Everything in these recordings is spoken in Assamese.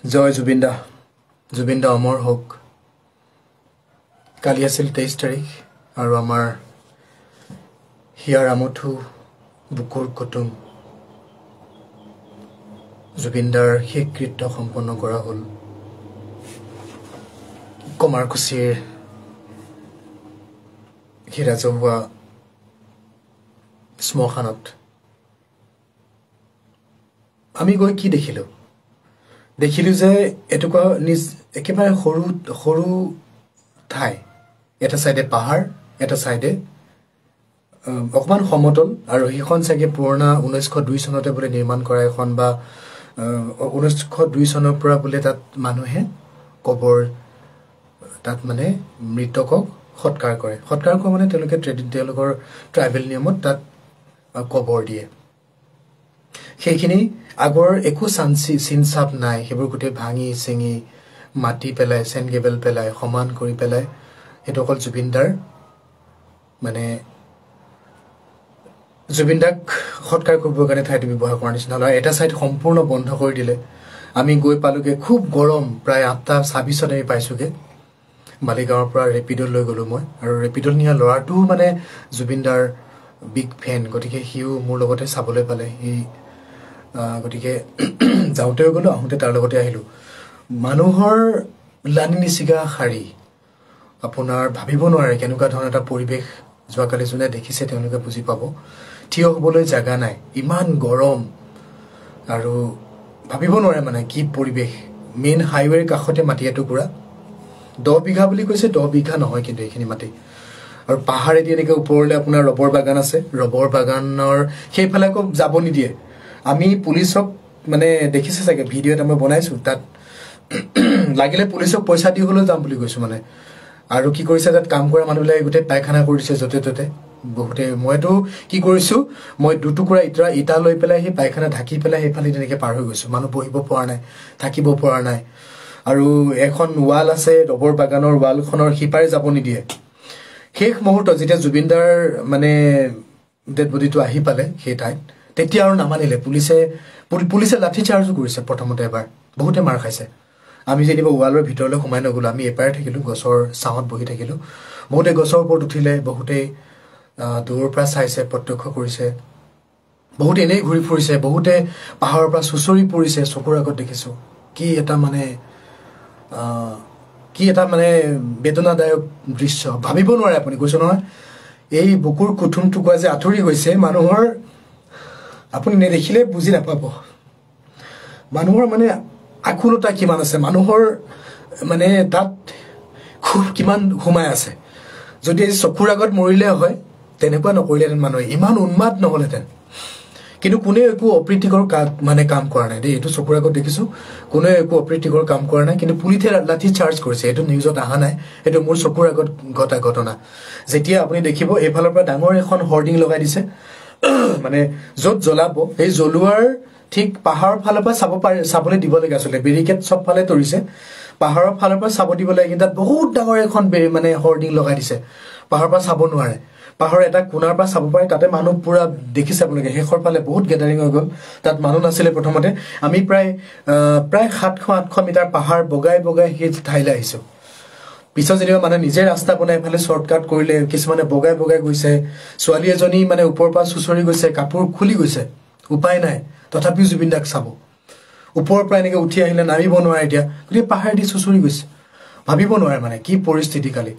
জয় জুবিন দা অমৰ হোক। কালি আছিল 23 তাৰিখ আৰু আমাৰ হিয়াৰ আমঠু বুকুৰ কুটুম জুবিন দাৰ শেষ কৃত্য সম্পন্ন কৰা হ'ল কমাৰকুছিৰ ৰাজহুৱা শ্মশানত। আমি গৈ কি দেখিলো যে এটুকুৰা একেবাৰে সৰু ঠাই, এটা চাইডে পাহাৰ, এটা চাইডে অকমান সমতল, আৰু সেইখন চাগে পুৰণা 1902 চনতে বোলে নিৰ্মাণ কৰা এখন, বা 1902 চনৰ পৰা বোলে তাত মানুহে কবৰ, তাত মানে মৃতকক সৎকাৰ কৰে মানে তেওঁলোকৰ ট্ৰাইবেল নিয়মত তাত কবৰ দিয়ে। সেইখিনি আগৰ একো চিনচাপ নাই, সেইবোৰ গোটেই ভাঙি চিঙি মাটি পেলাই, চেনগেবেল পেলাই, সমান কৰি পেলাই, সেইটো অকল জুবিন দাক সৎকাৰ কৰিবৰ কাৰণে ঠাইটো ব্যৱহাৰ কৰাৰ নিচিনা হ'ল। এটা চাইড সম্পূৰ্ণ বন্ধ কৰি দিলে। আমি গৈ পালোগে, খুব গৰম, প্ৰায় 8:26 আমি পাইছোগে। মালিগাঁৱৰ পৰা ৰেপিডত লৈ গ'লো মই, আৰু ৰেপিডত নিয়া ল'ৰাটোও মানে জুবিন দাৰ বিগ ফেন, গতিকে সিও মোৰ লগতে চাবলৈ পালে। গতিকে যাওঁতেও গ'লো, আহোঁতে তাৰ লগতে আহিলোঁ। মানুহৰ লানি নিচিগা শাৰী, আপোনাৰ ভাবিব নোৱাৰে কেনেকুৱা ধৰণৰ এটা পৰিৱেশ। যোৱাকালি যোনে দেখিছে তেওঁলোকে বুজি পাব। থিয় হ'বলৈ জেগা নাই, ইমান গৰম, আৰু ভাবিব নোৱাৰে মানে কি পৰিৱেশ। মেইন হাইৱেৰ কাষতে মাটি এটুকুৰা, 10 বিঘা বুলি কৈছে, 10 বিঘা নহয় কিন্তু এইখিনি মাটি। আৰু পাহাৰেদি এনেকৈ ওপৰলৈ আপোনাৰ ৰবৰ বাগান আছে, ৰবৰ বাগানৰ সেইফালে আকৌ যাব নিদিয়ে। আমি পুলিচক মানে দেখিছে চাগে, ভিডিঅ' এটা মই বনাইছোঁ, তাত লাগিলে পুলিচক পইচা দি হ'লেও যাম বুলি কৈছোঁ মানে। আৰু কি কৰিছে, তাত কাম কৰা মানুহবিলাকে গোটেই পায়খানা কৰি দিছে য'তে ত'তে। বহুতে, মইতো কি কৰিছোঁ, মই দুটুকুৰা ইটা লৈ পেলাই সেই পায়খানা ঢাকি পেলাই সেইফালে তেনেকৈ পাৰ হৈ গৈছোঁ। মানুহ বহিব পৰা নাই, থাকিব পৰা নাই। আৰু এখন ৱাল আছে, ৰবৰ বাগানৰ ৱালখনৰ সিপাৰে যাব নিদিয়ে। শেষ মুহূৰ্তত যেতিয়া জুবিন দাৰ মানে ডেড বডিটো আহি পালে সেই ঠাইত, তেতিয়া আৰু নামানিলে। পুলিচে লাঠি চাৰ্জো কৰিছে প্ৰথমতে এবাৰ, বহুতে মাৰ খাইছে। আমি যেনিবা ৱালৰ ভিতৰলৈ সোমাই নগ'লো, আমি এপাৰে থাকিলোঁ, গছৰ ছাঁত বহি থাকিলোঁ। বহুতে গছৰ ওপৰত উঠিলে, বহুতেই দূৰৰ পৰা চাইছে, প্ৰত্যক্ষ কৰিছে, বহুতে এনেই ঘূৰি ফুৰিছে, বহুতে পাহাৰৰ পৰা চুঁচৰি পৰিছে। চকুৰ আগত দেখিছোঁ কি এটা মানে বেদনাদায়ক দৃশ্য, ভাবিব নোৱাৰে আপুনি। কৈছোঁ নহয়, এই বুকুৰ কুটুম টুকুৰা যে আঁতৰি গৈছে, মানুহৰ আপুনি নেদেখিলে বুজি নাপাব। মানুহৰ মানে আকুলতা কিমান আছে, মানুহৰ মানে তাত খুব কিমান সোমাই আছে। যদি আজি চকুৰ আগত মৰিলে হয়, তেনেকুৱা নকৰিলেহেঁতেন মানুহে, ইমান উন্মাদ নহ'লহেঁতেন। কিন্তু কোনেও একো অপ্ৰীতিকৰ কাম কৰা নাই দেই, এইটো চকুৰ আগত দেখিছোঁ, কোনেও একো অপ্ৰীতিকৰ কাম কৰা নাই। কিন্তু পুলিচে লাঠি চাৰ্জ কৰিছে, এইটো নিউজত অহা নাই, এইটো মোৰ চকুৰ আগত ঘটা ঘটনা। যেতিয়া আপুনি দেখিব, এইফালৰ পৰা ডাঙৰ এখন হৰ্ডিং লগাই দিছে, মানে য'ত জ্বলাব, সেই জ্বলোৱাৰ ঠিক পাহাৰৰ ফালৰ পৰা চাবলৈ দিব লাগে। আচলতে বেৰিকেড চব ফালে তৰিছে, পাহাৰৰ ফালৰ পৰা চাব দিব লাগে, কিন্তু তাত বহুত ডাঙৰ এখন মানে হৰ্ডিং লগাই দিছে, পাহাৰৰ পৰা চাব নোৱাৰে। পাহাৰৰ এটা কোণাৰ পৰা চাব পাৰে, তাতে মানুহ পুৰা দেখিছে আপোনালোকে। শেষৰ ফালে বহুত গেডাৰিং হৈ গ'ল, তাত মানুহ নাছিলে প্ৰথমতে। আমি প্ৰায় 700-800 মিটাৰ পাহাৰ বগাই সেই ঠাইলৈ আহিছোঁ। পিছত যেনিবা মানে নিজে ৰাস্তা বনাই এইফালে শ্বৰ্টকাট কৰিলে, কিছুমানে বগাই গৈছে। ছোৱালী এজনী মানে ওপৰৰ পৰা চুঁচৰি গৈছে, কাপোৰ খুলি গৈছে, উপায় নাই, তথাপিও জুবিন দাক চাব। ওপৰৰ পৰা এনেকৈ উঠি আহিলে, নামিব নোৱাৰে এতিয়া, গোটেই পাহাৰেদি চুঁচৰি গৈছে। ভাবিব নোৱাৰে মানে কি পৰিস্থিতি। কালি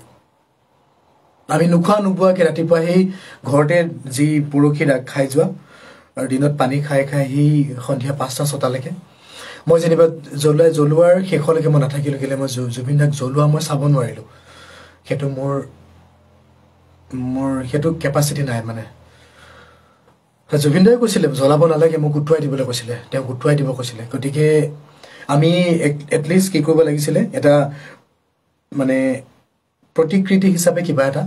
আমি নোবোৱাকৈ ৰাতিপুৱা সেই ঘৰতে যি পৰহি ৰাগ খাই যোৱা, আৰু দিনত পানী খাই সেই সন্ধিয়া 5-6টালৈকে মই যেনিবা জ্বলোৱাৰ শেষলৈকে মই নাথাকিলোঁ। কেলৈ, মই জুবিন দাক জ্বলোৱা মই চাব নোৱাৰিলোঁ। সেইটো মোৰ সেইটো কেপাচিটি নাই মানে। জুবিন দাই কৈছিলে জ্বলাব নালাগে, মোক উটুৱাই দিবলৈ কৈছিলে, তেওঁক উটুৱাই দিব কৈছিলে। গতিকে আমি এটলিষ্ট কি কৰিব লাগিছিলে, এটা মানে প্ৰতিকৃতি হিচাপে কিবা এটা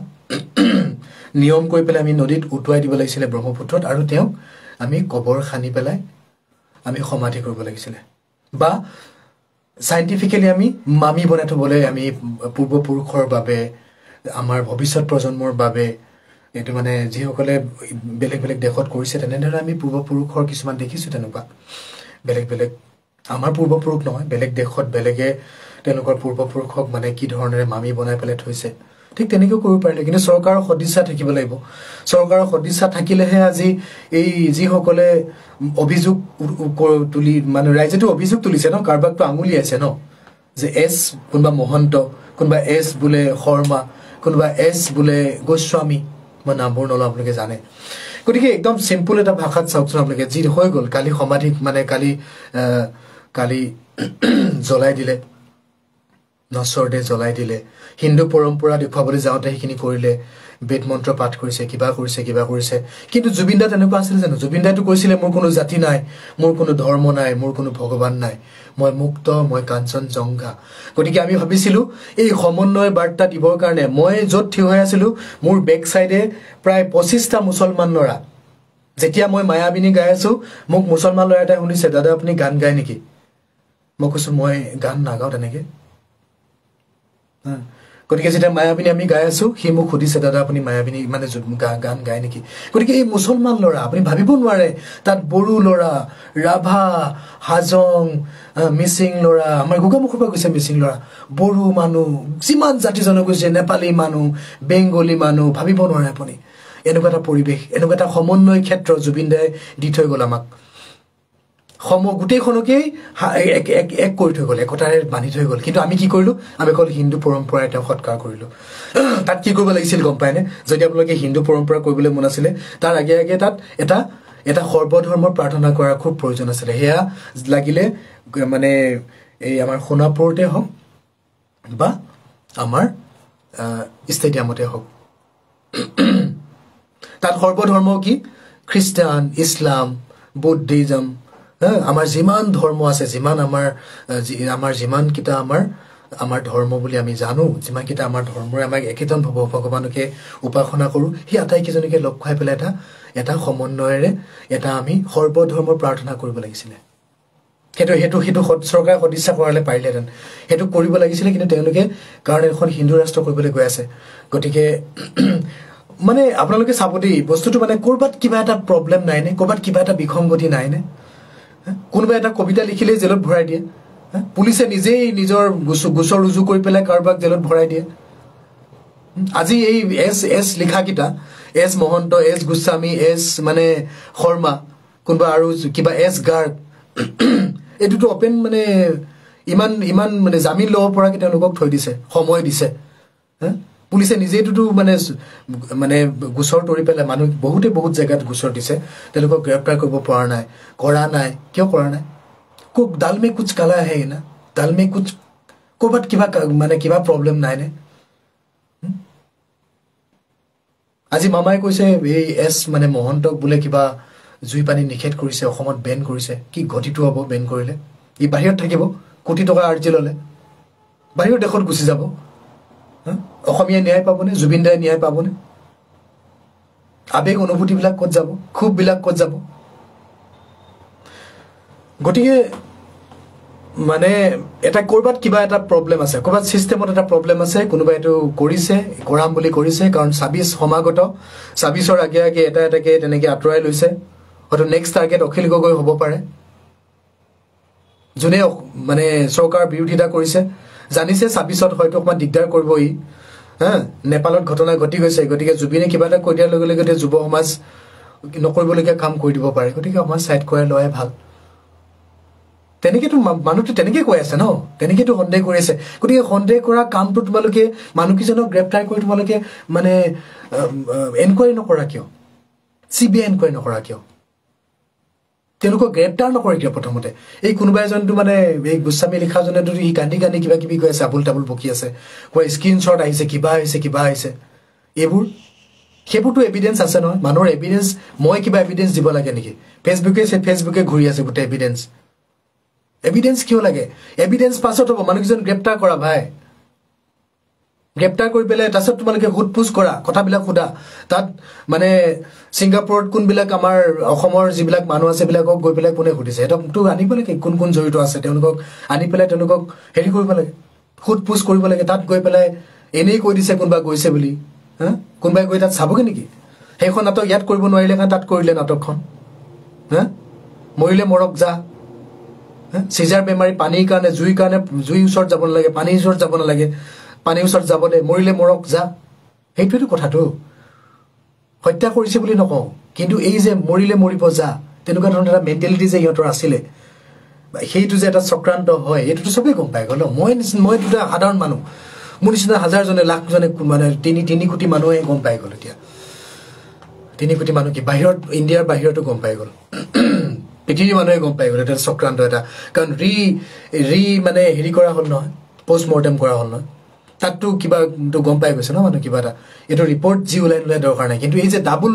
নিয়ম কৰি পেলাই আমি নদীত উটুৱাই দিব লাগিছিলে, ব্ৰহ্মপুত্ৰত, আৰু তেওঁক আমি কবৰ খান্দি পেলাই আমি সমাধি কৰিব লাগিছিলে, বা চাইণ্টিফিকেলি আমি মামি বনাই থ'বলৈ, আমি পূৰ্বপুৰুষৰ বাবে, আমাৰ ভৱিষ্যত প্ৰজন্মৰ বাবে, এইটো মানে যিসকলে বেলেগ দেশত কৰিছে, তেনেদৰে আমি পূৰ্বপুৰুষৰ কিছুমান দেখিছোঁ তেনেকুৱা বেলেগ আমাৰ পূৰ্বপুৰুষ নহয়, বেলেগ দেশত বেলেগে তেওঁলোকৰ পূৰ্বপুৰুষক মানে কি ধৰণেৰে মামি বনাই পেলাই থৈছে, ঠিক তেনেকৈও কৰিব পাৰিলে। কিন্তু চৰকাৰৰ সদিচ্ছা থাকিব লাগিব। চৰকাৰৰ সদিচ্ছা থাকিলেহে আজি এই যিসকলে অভিযোগ তুলি মানে ৰাইজেতো অভিযোগ তুলিছে ন, কাৰোবাকতো আঙুলিয়াইছে ন, যে এছ কোনোবা মহন্ত, কোনোবা এছ বোলে শৰ্মা, কোনোবা এছ বোলে গোস্বামী, মই নামবোৰ নলওঁ, আপোনালোকে জানে। গতিকে একদম চিম্পুল এটা ভাষাত চাওকচোন আপোনালোকে, যি হৈ গ'ল কালি সমাধিক মানে কালি জ্বলাই দিলে, নশ্বৰ দেহ জ্বলাই দিলে, হিন্দু পৰম্পৰা দেখুৱাবলৈ যাওঁতে সেইখিনি কৰিলে, বেদ মন্ত্ৰ পাঠ কৰিছে, কিবা কৰিছে। কিন্তু জুবিন দা তেনেকুৱা আছিল জানো? জুবিন দাইতো কৈছিলে মোৰ কোনো জাতি নাই, মোৰ কোনো ধৰ্ম নাই, মোৰ কোনো ভগৱান নাই, মই মুক্ত, মই কাঞ্চনজংঘা। গতিকে আমি ভাবিছিলো এই সমন্বয় বাৰ্তা দিবৰ কাৰণে মই য'ত থিয় হৈ আছিলো, মোৰ বেক চাইডে প্ৰায় 25টা মুছলমান ল'ৰা। যেতিয়া মই মায়াবিনী গাই আছো, মোক মুছলমান ল'ৰা এটাই শুনিছে, দাদা আপুনি গান গায় নেকি? মই কৈছো মই গান নাগাওঁ তেনেকে। গতিকে যেতিয়া মায়াবিনী আমি গাই আছো, সি মোক সুধিছে, দাদা আপুনি মায়াবিনী মানে গান গায় নেকি? গতিকে এই মুছলমান ল'ৰা, আপুনি ভাবিব নোৱাৰে তাত বড়ো ল'ৰা, ৰাভা, হাজং, মিচিং ল'ৰা, আমাৰ গোগামুখৰ পৰা গৈছে মিচিং ল'ৰা, বড়ো মানুহ, যিমান জাতি জনগোষ্ঠী, নেপালী মানুহ, বেংগলী মানুহ, ভাবিব নোৱাৰে আপুনি। এনেকুৱা এটা পৰিৱেশ, এনেকুৱা এটা সমন্বয় ক্ষেত্ৰ জুবিন দাই দি থৈ গ'ল আমাক। গোটেইখনকেই এক কৰি থৈ গ'ল, একতাৰে বান্ধি থৈ গ'ল। কিন্তু আমি কি কৰিলো? আমি অকল হিন্দু পৰম্পৰাৰে তেওঁ সৎকাৰ কৰিলো। তাত কি কৰিব লাগিছিল গম পায়নে? যদি আপোনালোকে হিন্দু পৰম্পৰা কৰিবলৈ মন আছিলে, তাৰ আগে আগে তাত এটা সৰ্বধৰ্মৰ প্ৰাৰ্থনা কৰাৰ খুব প্ৰয়োজন আছিলে। সেয়া লাগিলে মানে এই আমাৰ সোণাপুৰতে হওক বা আমাৰ ষ্টেডিয়ামতে হওক। তাত সৰ্বধৰ্ম কি? খ্ৰীষ্টান, ইছলাম, বুদ্ধিজম, আমাৰ যিমান ধৰ্ম আছে, আমাৰ যিমানকেইটা আমাৰ ধৰ্ম বুলি আমি জানো, যিমানকেইটা আমাৰ ধৰ্মৰে আমাক একেজন ভগৱানকে উপাসনা কৰোঁ, সেই আটাইকেইজনকে লগ খুৱাই পেলাই এটা সমন্বয়েৰে এটা আমি সৰ্বধৰ্মৰ প্ৰাৰ্থনা কৰিব লাগিছিলে। সেইটো চৰকাৰে সদিচ্ছা কৰালে পাৰিলেহেঁতেন, সেইটো কৰিব লাগিছিলে। কিন্তু তেওঁলোকে কাৰণ এখন হিন্দু ৰাষ্ট্ৰ কৰিবলৈ গৈ আছে। গতিকে মানে আপোনালোকে চাব দেই, বস্তুটো মানে ক'ৰবাত কিবা এটা প্ৰব্লেম নাইনে? ক'ৰবাত কিবা এটা বিসংগতি নাইনে? কোনোবা এটা কবিতা লিখিলেই জেলত ভৰাই দিয়ে, পুলিচে নিজেই নিজৰ গোচৰ ৰুজু কৰি পেলাই কাৰোবাক জেলত ভৰাই দিয়ে। আজি এই এছ লিখাকেইটা, S Mahanta, S Goswami, S মানে শৰ্মা, কোনোবা আৰু কিবা এছ গাৰ্গ, এইটোতো অপেন মানে ইমান মানে জামিন ল'ব পৰাকৈ তেওঁলোকক থৈ দিছে, সময় দিছে। পুলিচে নিজেইটোতো মানে গোচৰ তৰি পেলাই মানুহ বহুত জেগাত গোচৰ দিছে, তেওঁলোকক গ্ৰেপ্তাৰ কৰিব কৰা নাই। কিয় কৰা নাই? ডাল মে কুছ কালা হে না, ডাল মে কুছ, ক'ৰবাত কিবা প্ৰব্লেম নাইনে? আজি মামাই কৈছে এই এছ মানে মহন্তক বোলে কিবা জুই পানী নিষেধ কৰিছে, অসমত বেন কৰিছে। কি ঘটিটো হ'ব বেন কৰিলে? ই বাহিৰত থাকিব, কোটি টকা আৰ্জি ল'লে, বাহিৰৰ দেশত গুচি যাব। অসমীয়াই ন্যায় পাবনে? জুবিন দাই ন্যায় পাবনে? আবেগ অনুভূতিবিলাক ক'ত যাব? ক্ষোভবিলাক ক'ত যাব? গতিকে মানে ক'ৰবাত কিবা এটা প্ৰব্লেম আছে, ক'ৰবাত ছিষ্টেমত এটা প্ৰব্লেম আছে। কোনোবাই এইটো কৰাম বুলি কৰিছে, কাৰণ 26 সমাগত, 26ৰ আগে আগে এটাকে তেনেকৈ আঁতৰাই লৈছে। হয়তো নেক্সট টাৰ্গেট অখিল গগৈ হ'ব পাৰে, যোনে মানে চৰকাৰৰ বিৰোধিতা কৰিছে, জানিছে 26ত হয়তো অকণমান দিগদাৰ কৰিব ই। নেপালত ঘটনা ঘটি গৈছে, গতিকে জুবিনে কিবা এটা কৈ দিয়াৰ লগে লগে যুৱ সমাজ নকৰিবলগীয়া কাম কৰি দিব পাৰে। গতিকে অকণমান ছাইড কৰাই লোৱাই ভাল। তেনেকেতো মানুহটো তেনেকে কৈ আছে ন, তেনেকেতো সন্দেহ কৰি আছে। গতিকে সন্দেহ কৰা কামটো তোমালোকে মানুহকেইজনক গ্ৰেপ্তাৰ কৰি তোমালোকে মানে এনকুৱাৰী নকৰা কিয়? CBI এনকুৱাৰী নকৰা কিয়? তেওঁলোকক গ্ৰেপ্তাৰ নকৰে কিয়? প্ৰথমতে এই কোনোবা এজনটো মানে এই গোস্বামী লিখাজনেতো সি কান্দি কিবা কিবি কৈ আছে, আবুল তাবুল বকি আছে, কোৱা স্ক্ৰীনশ্বট আহিছে, কিবা আহিছে। সেইবোৰতো এভিডেঞ্চ আছে নহয়, মানুহৰ এভিডেঞ্চ। মই কিবা এভিডেঞ্চ দিব লাগে নেকি? ফেচবুকে ঘূৰি আছে গোটেই এভিডেঞ্চ কিয় লাগে? এভিডেঞ্চ পাছত হ'ব, মানুহকেইজন গ্ৰেপ্তাৰ কৰা ভাই, গ্ৰেপ্তাৰ কৰি পেলাই তাৰপিছত তোমালোকে সোধ-পোছ কৰা, কথাবিলাক সোধা। তাত মানে ছিংগাপুৰত কোনবিলাক আমাৰ অসমৰ যিবিলাক মানুহ আছে সেইবিলাকক গৈ পেলাই কোনে সুধিছে, সিহঁতকতো আনিব লাগে। কোন জড়িত আছে তেওঁলোকক আনি পেলাই তেওঁলোকক হেৰি কৰিব লাগে, সোধ-পোছ কৰিব লাগে। তাত গৈ পেলাই এনেই কৈ দিছে কোনোবা গৈছে বুলি, কোনোবাই গৈ তাত চাবগৈ নেকি? সেইখন নাটক ইয়াত কৰিব নোৱাৰিলে কাৰণে তাত কৰিলে নাটকখন। মৰিলে মৰক যা, চিজাৰ বেমাৰী পানীৰ কাৰণে জুইৰ ওচৰত যাব নালাগে, পানীৰ ওচৰত যাব নালাগে, পানীৰ ওচৰত যাব দে, মৰিলে মৰক যা। সেইটোৱেতো কথাটো। হত্যা কৰিছে বুলি নকওঁ, কিন্তু এই যে মৰিলে মৰিব যা, তেনেকুৱা ধৰণৰ এটা মেণ্টেলিটি যে সিহঁতৰ আছিলে, সেইটো যে এটা চক্ৰান্ত হয়, এইটোতো চবেই গম পাই গ'ল। মই দুটা সাধাৰণ মানুহ, মোৰ নিচিনা হাজাৰজনে লাখজনে মানে তিনি কোটি মানুহে গম পাই গ'ল। এতিয়া 3 কোটি মানুহ কি বাহিৰত, ইণ্ডিয়াৰ বাহিৰতো গম পাই গ'ল, পৃথিৱীৰ মানুহে গম পাই গ'ল এটা চক্ৰান্ত এটা। কাৰণ মানে হেৰি কৰা হ'ল নহয়, পষ্ট মৰ্টেম কৰা হ'ল নহয়, তাততো কিবা গম পাই গৈছে ন মানুহ কিবা এটা। এইটো ৰিপৰ্ট যি ওলাই দৰকাৰ নাই, কিন্তু এই যে ডাবুল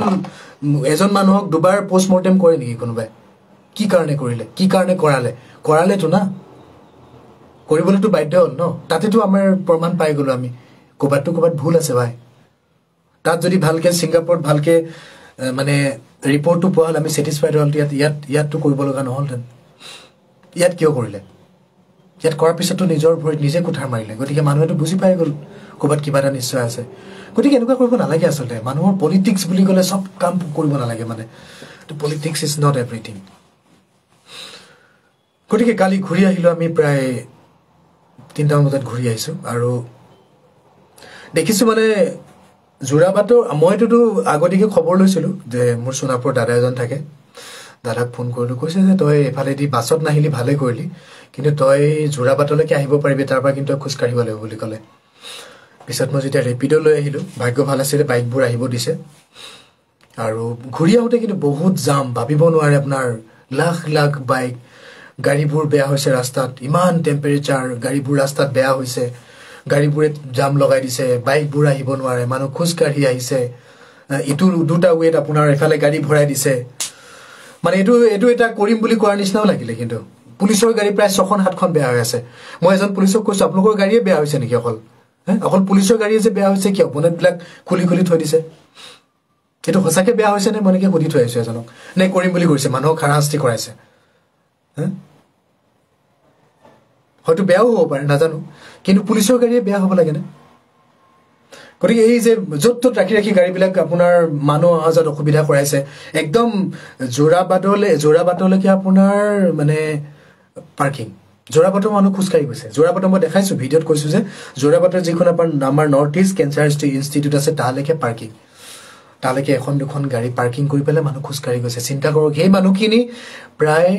এজন মানুহক দুবাৰ পষ্ট মৰ্টেম কৰে নেকি কোনোবাই? কি কাৰণে কৰিলে, কি কাৰণে কৰালেতো না, কৰিবলৈতো বাধ্য হ'ল ন। তাতেতো আমাৰ প্ৰমাণ পাই গ'লো আমি, ক'ৰবাত ভুল আছে ভাই। তাত যদি ভালকে ছিংগাপুৰত ভালকে মানে ৰিপৰ্টটো পোৱা হ'ল, আমি ছেটিছফাইড হ'ল, ইয়াততো কৰিব লগা নহ'লহেঁতেন। ইয়াত কিয় কৰিলে? ইয়াত কৰাৰ পিছতো নিজৰ ভৰিত নিজে কুঠাৰ মাৰিলে। গতিকে মানুহেতো বুজি পাই গ'ল ক'ৰবাত কিবা এটা নিশ্চয় আছে। গতিকে এনেকুৱা কৰিব নালাগে আচলতে। মানুহৰ পলিটিক্স বুলি ক'লে চব কাম কৰিব নালাগে মানে। Politics is not everything. গতিকে কালি ঘূৰি আহিলোঁ আমি, প্ৰায় 3টামান বজাত ঘূৰি আহিছোঁ, আৰু দেখিছোঁ মানে যোৰাবাটৰ, মইতোতো আগতীয়াকৈ খবৰ লৈছিলোঁ যে মোৰ সোণাপুৰৰ দাদা এজন থাকে, দাদাক ফোন কৰিলোঁ, কৈছে যে তই এফালেদি বাছত নাহিলি ভালে কৰিলি, কিন্তু তই যোৰাবাটলৈকে আহিব পাৰিবি, তাৰ পৰা কিন্তু তই খোজকাঢ়িব লাগিব বুলি ক'লে। পিছত মই যেতিয়া ৰেপিড' লৈ আহিলোঁ, ভাগ্য ভাল আছিলে, বাইকবোৰ আহিব দিছে। আৰু ঘূৰি আহোঁতে কিন্তু বহুত জাম, ভাবিব নোৱাৰে আপোনাৰ, লাখ বাইক, গাড়ীবোৰ বেয়া হৈছে ৰাস্তাত, ইমান টেম্পাৰেচাৰ, গাড়ীবোৰ ৰাস্তাত বেয়া হৈছে, গাড়ীবোৰে জাম লগাই দিছে, বাইকবোৰ আহিব নোৱাৰে, মানুহ খোজকাঢ়ি আহিছে, ইটো 2টা ৱেত আপোনাৰ এফালে গাড়ী ভৰাই দিছে। মানে এইটো এটা কৰিম বুলি কোৱাৰ নিচিনাও লাগিলে। কিন্তু পুলিচৰ গাড়ী প্ৰায় 6খন-7খন বেয়া হৈ আছে। মই এজন পুলিচক কৈছোঁ, আপোনালোকৰ গাড়ীয়ে বেয়া হৈছে নেকি? অকল পুলিচৰ গাড়ীয়ে যে বেয়া হৈছে কিয়? বনেটবিলাক খুলি থৈ দিছে। এইটো সঁচাকৈ বেয়া হৈছে নে? মই এনেকৈ সুধি থৈ আহিছোঁ এজনক, নে কৰিম বুলি কৰিছে, মানুহক হাৰাশাস্তি কৰাইছে? হয়তো বেয়াও হ'ব পাৰে, নাজানো, কিন্তু পুলিচৰ গাড়ীয়ে বেয়া হ'ব লাগেনে? গতিকে এই যে য'ত ত'ত ৰাখি গাড়ীবিলাক আপোনাৰ মানুহ অহা যোৱাত অসুবিধা কৰাইছে। একদম যোৰাবাটলৈকে আপোনাৰ মানে পাৰ্কিং, যোৰাবাটৰ মানুহ খোজকাঢ়ি গৈছে। যোৰাবাটৰ মই দেখাইছোঁ, ভিডিঅ'ত কৈছোঁ যে যোৰাবাটৰ যিখন আমাৰ নৰ্থ ইষ্ট কেঞ্চাৰ ইনষ্টিটিউট আছে, তালৈকে পাৰ্কিং, তালৈকে 1-2খন গাড়ী পাৰ্কিং কৰি পেলাই মানুহ খোজকাঢ়ি গৈছে। চিন্তা কৰক, সেই মানুহখিনি প্ৰায়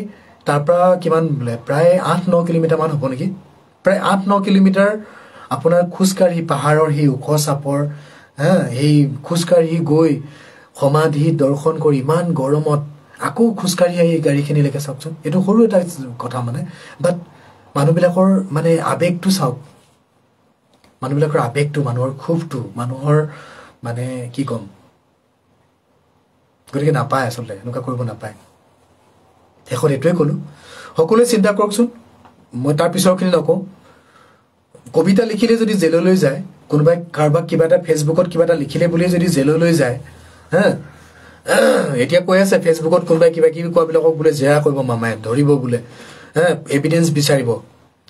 তাৰ পৰা কিমান বোলে, প্ৰায় 8-9 কিলোমিটাৰমান হ'ব নেকি, প্ৰায় 8-9 কিলোমিটাৰ আপোনাৰ খোজকাঢ়ি, পাহাৰৰ সেই ওখ চাপৰ, সেই খোজকাঢ়ি গৈ সমাধি দৰ্শন কৰি ইমান গৰমত আকৌ খোজকাঢ়ি আহি গাড়ীখিনিলৈকে চাওকচোন। এইটো সৰু এটা কথা মানে, বাট মানুহবিলাকৰ মানে আৱেগটো চাওক, মানুহবিলাকৰ আৱেগটো, মানুহৰ ক্ষোভটো, মানুহৰ মানে কি ক'ম। গতিকে নাপায় আচলতে, এনেকুৱা কৰিব নাপায়। শেষত এইটোৱে ক'লোঁ, সকলোৱে চিন্তা কৰকচোন, মই তাৰ পিছৰখিনি নকওঁ। কবিতা লিখিলে যদি জেললৈ যায়, কোনোবাই কাৰোবাক কিবা এটা ফেচবুকত কিবা এটা লিখিলে বুলিয়ে যদি জেললৈ যায়, এতিয়া কৈ আছে ফেচবুকত কোনোবাই কিবা কিবি কোৱাবিলাকক বোলে জেৰা কৰিব, মামাই ধৰিব বোলে, এভিডেঞ্চ বিচাৰিব,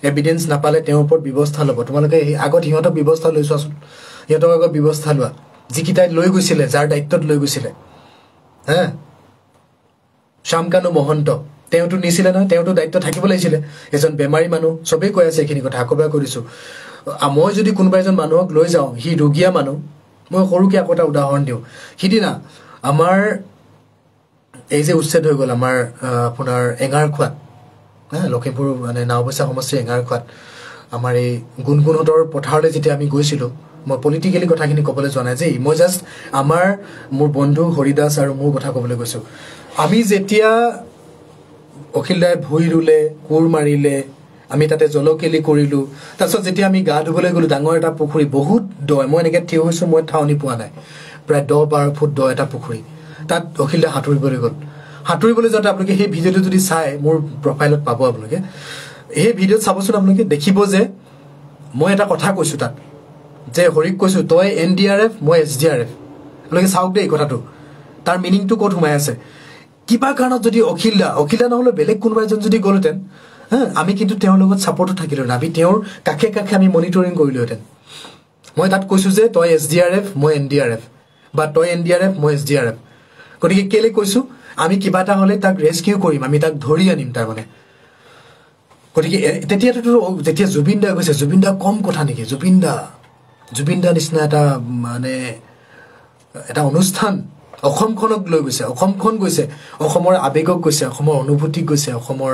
এভিডেঞ্চ নাপালে তেওঁৰ ওপৰত ব্যৱস্থা ল'ব। তোমালোকে আগত সিহঁতক ব্যৱস্থা লৈ চোৱাচোন, সিহঁতক আগত ব্যৱস্থা লোৱা, যিকেইটাই লৈ গৈছিলে, যাৰ দায়িত্বত লৈ গৈছিলে। শ্যামকানু মহন্ত, তেওঁতো নিছিলে নহয়, তেওঁতো দায়িত্ব থাকিব লাগিছিলে, এজন বেমাৰী মানুহ। চবেই কৈ আছে এইখিনি কথা, আকৌ এবাৰ কৈ দিছোঁ। মই যদি কোনোবা এজন মানুহক লৈ যাওঁ, সি ৰোগীয়া মানুহ, মই সৰুকৈ আকৌ এটা উদাহৰণ দিওঁ। সিদিনা আমাৰ এই যে উচ্ছেদ হৈ গ'ল আমাৰ আপোনাৰ এঙাৰখোৱাত, লখিমপুৰ মানে নাওবৈচা সমষ্টিৰ এঙাৰখোৱাত, আমাৰ এই গুণগুণহঁতৰ পথাৰলৈ যেতিয়া আমি গৈছিলোঁ, মই পলিটিকেলি কথাখিনি ক'বলৈ যোৱা নাই যে, মই জাষ্ট মোৰ বন্ধু হৰিদাস আৰু মোৰ কথা ক'বলৈ গৈছোঁ। আমি যেতিয়া অখিল দাই ভুই ৰুলে, কোৰ মাৰিলে, আমি তাতে জলকেলি কৰিলোঁ, তাৰপিছত যেতিয়া আমি গা ধুবলৈ গ'লোঁ, ডাঙৰ এটা পুখুৰী, বহুত দ, মই এনেকৈ থিয় হৈছোঁ, মই ঠাৱনি পোৱা নাই, প্ৰায় 10-12 ফুট দ এটা পুখুৰী, তাত অখিল দা সাঁতুৰিবলৈ গ'ল। সাঁতুৰিবলৈ যাওঁতে আপোনালোকে সেই ভিডিঅ'টো যদি চাই, মোৰ প্ৰফাইলত পাব আপোনালোকে, সেই ভিডিঅ'ত চাবচোন, আপোনালোকে দেখিব যে মই এটা কথা কৈছোঁ তাত, যে হৰিক কৈছোঁ, তই NDRF, মই SDRF। আপোনালোকে চাওক দেই কথাটো, তাৰ মিনিংটো ক'ত সোমাই আছে। কিবা কাৰণত যদি অখিল দা নহ'লে বেলেগ কোনোবা এজন যদি গ'লহেঁতেন, আমি কিন্তু তেওঁৰ লগত ছাপৰ্টত থাকিলোঁ, আমি তেওঁৰ কাষে কাষে আমি মনিটৰিং কৰিলোহেঁতেন। মই তাত কৈছোঁ যে তই SDRF, মই NDRF, বা তই NDRF, মই SDRF। গতিকে কেলৈ কৈছোঁ, আমি কিবা এটা হ'লে তাক ৰেস্কিউ কৰিম, আমি তাক ধৰি আনিম। তাৰমানে গতিকে তেতিয়াতো যেতিয়া জুবিন দা গৈছে, জুবিন দা কম কথা নেকি? জুবিন দা নিচিনা এটা অনুষ্ঠান অসমখনক লৈ গৈছে, অসমখন গৈছে, অসমৰ আৱেগক গৈছে, অসমৰ অনুভূতিক গৈছে, অসমৰ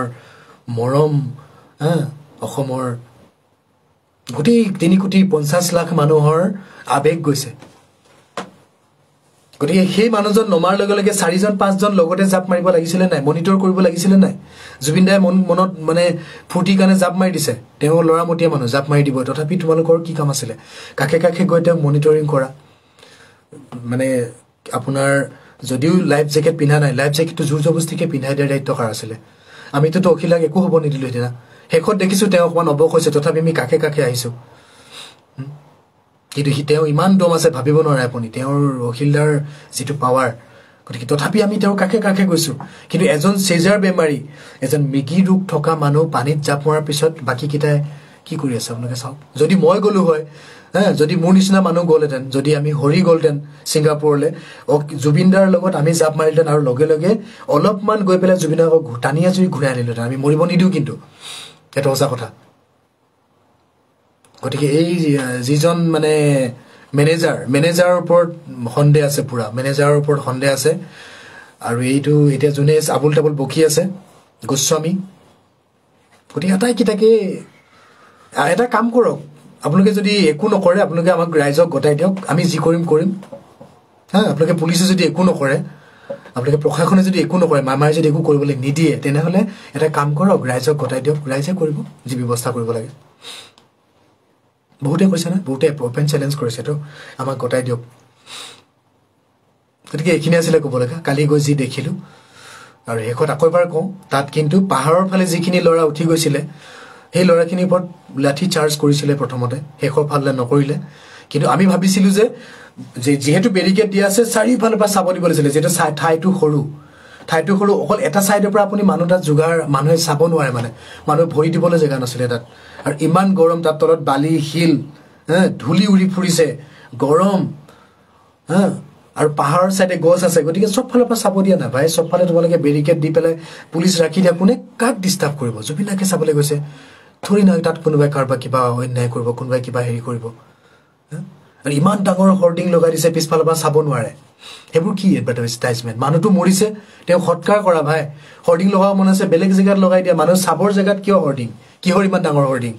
মৰম, অসমৰ গোটেই 3,50,00,000 মানুহৰ আৱেগ গৈছে। গতিকে সেই মানুহজন নমাৰ লগে লগে 4জন 5জন লগতে জাপ মাৰিব লাগিছিলে নাই? মনিটৰ কৰিব লাগিছিলে নাই? জুবিন দাই মনত ফূৰ্তিৰ কাৰণে জাপ মাৰি দিছে, তেওঁ ল'ৰামতীয়া মানুহ, জাপ মাৰি দিব। তথাপি তোমালোকৰ কি কাম আছিলে? কাষে কাষে গৈ তেওঁক মনিটৰিং কৰা। আপোনাৰ যদিও লাইফ জেকেট পিন্ধা নাই, লাইফ জেকেটটো জোৰ জবস্তিকে পিন্ধাই দিয়াৰ দায়িত্ব কাৰ আছিলে? আমিতো অখিলাক একো হ'ব নিদিলোঁ সেইদিনা। শেষত দেখিছোঁ তেওঁ অকণমান অৱস হৈছে, তথাপি আমি কাষে কাষে আহিছোঁ। কিন্তু তেওঁ ইমান দম আছে ভাবিব নোৱাৰে আপুনি, তেওঁৰ অখিলদাৰ যিটো পাৱাৰ। গতিকে তথাপি আমি তেওঁৰ কাষে কাষে গৈছোঁ। কিন্তু এজন চেজাৰ বেমাৰী, এজন মৃগী ৰোগ থকা মানুহ পানীত জাপ মৰাৰ পিছত বাকীকেইটাই কি কৰি আছে আপোনালোকে চাওক। যদি মই গ'লো হয়, যদি মোৰ নিচিনা মানুহ গ'লহেঁতেন, যদি আমি হৰি গ'লহেঁতেন ছিংগাপুৰলৈ, জুবিন দাৰ লগত আমি জাপ মাৰিলেহেঁতেন আৰু লগে লগে অলপমান গৈ পেলাই জুবিন দাক টানি আজৰি ঘূৰাই আনিলোহেঁতেন। আমি মৰিব নিদিওঁ, কিন্তু সেইটো সঁচা কথা। গতিকে এই যিজন মেনেজাৰৰ ওপৰত সন্দেহ আছে, পুৰা মেনেজাৰৰ ওপৰত সন্দেহ আছে। আৰু এইটো এতিয়া যোনে আবুল তাবুল বকি আছে, গোস্বামী। গতিকে আটাইকেইটাকে এটা কাম কৰক, আপোনালোকে যদি একো নকৰে, আপোনালোকে আমাক ৰাইজক গতাই দিয়ক, আমি যি কৰিম। আপোনালোকে পুলিচে যদি একো নকৰে, আপোনালোকে প্ৰশাসনে যদি একো নকৰে, মামাই যদি একো কৰিবলৈ নিদিয়ে, তেনেহ'লে এটা কাম কৰক, ৰাইজক গতাই দিয়ক, ৰাইজে কৰিব যি ব্যৱস্থা কৰিব লাগে। বহুতে কৈছে না, বহুতে অপেন চেলেঞ্জ কৰিছে, তো আমাক গতাই দিয়ক। গতিকে এইখিনি আছিলে ক'ব লগা, কালি গৈ যি দেখিলোঁ। আৰু শেষত আকৌ এবাৰ কওঁ, তাত কিন্তু পাহাৰৰ ফালে যিখিনি ল'ৰা উঠি গৈছিলে, সেই ল'ৰাখিনিৰ ওপৰত লাঠি চাৰ্জ কৰিছিলে প্ৰথমতে, শেষৰ ফালে নকৰিলে। কিন্তু আমি ভাবিছিলোঁ যে যিহেতু বেৰিকেড দিয়া আছে, চাৰিওফালৰ পৰা চাব দিব লাগিছিলে। যিহেতু ঠাইটো সৰু, অকল এটা ছাইডৰ পৰা আপুনি মানুহ তাত মানুহে চাব নোৱাৰে, মানুহে ভৰি দিবলৈ জেগা নাছিলে তাত। আৰু ইমান গৰম, তাত তলত বালি শিল, ধূলি উৰি ফুৰিছে, গৰম, আৰু পাহাৰৰ চাইডে গছ আছে। গতিকে চব ফালৰ পৰা চাব দিয়া নাই ভাই। চবফালে তোমালোকে বেৰিকেড দি পেলাই পুলিচ ৰাখি দিয়া, কোনে কাক ডিষ্টাৰ্ব কৰিব? জুবিন দাকে চাবলৈ গৈছে, থৰি নাই তাত কোনোবাই কাৰোবাৰ কিবা অন্যায় কৰিব, কোনোবাই কিবা হেৰি কৰিব। আৰু ইমান ডাঙৰ হৰ্ডিং লগাই দিছে, পিছফালৰ পৰা চাব নোৱাৰে। সেইবোৰ কি এডভাৰটাইজমেণ্ট? মানুহটো মৰিছে, তেওঁ সৎকাৰ কৰা ভাই। হৰ্ডিং লগাব মন আছে, বেলেগ জেগাত লগাই দিয়া। মানুহ চাবৰ জেগাত কিয় হৰ্ডিং? কিহৰ ইমান ডাঙৰ হৰ্ডিং?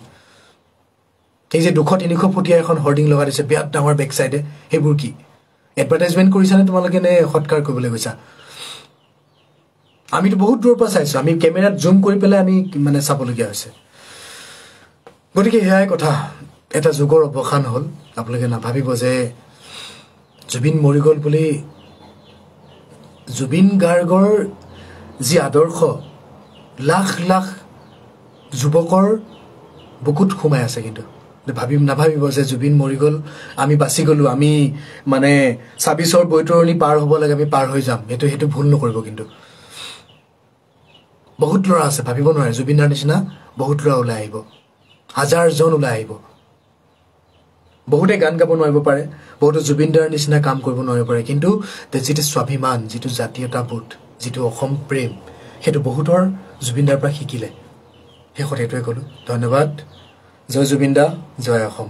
এই যে 200-300 ফুটীয়া এখন হৰ্ডিং লগাই দিছে বিৰাট ডাঙৰ বেক চাইডে, সেইবোৰ কি এডভাৰটাইজমেণ্ট কৰিছানে তোমালোকে, নে সৎকাৰ কৰিবলৈ গৈছা? আমিতো বহুত দূৰৰ পৰা চাইছোঁ, আমি কেমেৰাত জুম কৰি পেলাই আমি চাবলগীয়া হৈছে। গতিকে সেয়াই কথা, এটা যুগৰ অৱসান হ'ল। আপোনালোকে নাভাবিব যে জুবিন মৰি গ'ল বুলি। জুবিন গাৰ্গৰ যি আদৰ্শ লাখ লাখ যুৱকৰ বুকুত সোমাই আছে। কিন্তু নাভাবিব যে জুবিন মৰি গ'ল, আমি বাচি গ'লোঁ, আমি 26ৰ বৈতৰণি পাৰ হ'ব লাগে, আমি পাৰ হৈ যাম। সেইটো ভুল নকৰিব। কিন্তু বহুত ল'ৰা আছে, ভাবিব নোৱাৰে। জুবিনদাৰ নিচিনা বহুত ল'ৰা ওলাই আহিব, হাজাৰজন ওলাই আহিব। বহুতে গান গাব নোৱাৰিব পাৰে, বহুতে জুবিনদাৰ নিচিনা কাম কৰিব নোৱাৰিব পাৰে, কিন্তু যিটো স্বাভিমান, যিটো জাতীয়তাবোধ, যিটো অসম প্ৰেম, সেইটো বহুতৰ জুবিনদাৰ পৰা শিকিলে। শেষত এইটোৱে ক'লোঁ, ধন্যবাদ। জয় জুবিন দা, জয় অসম।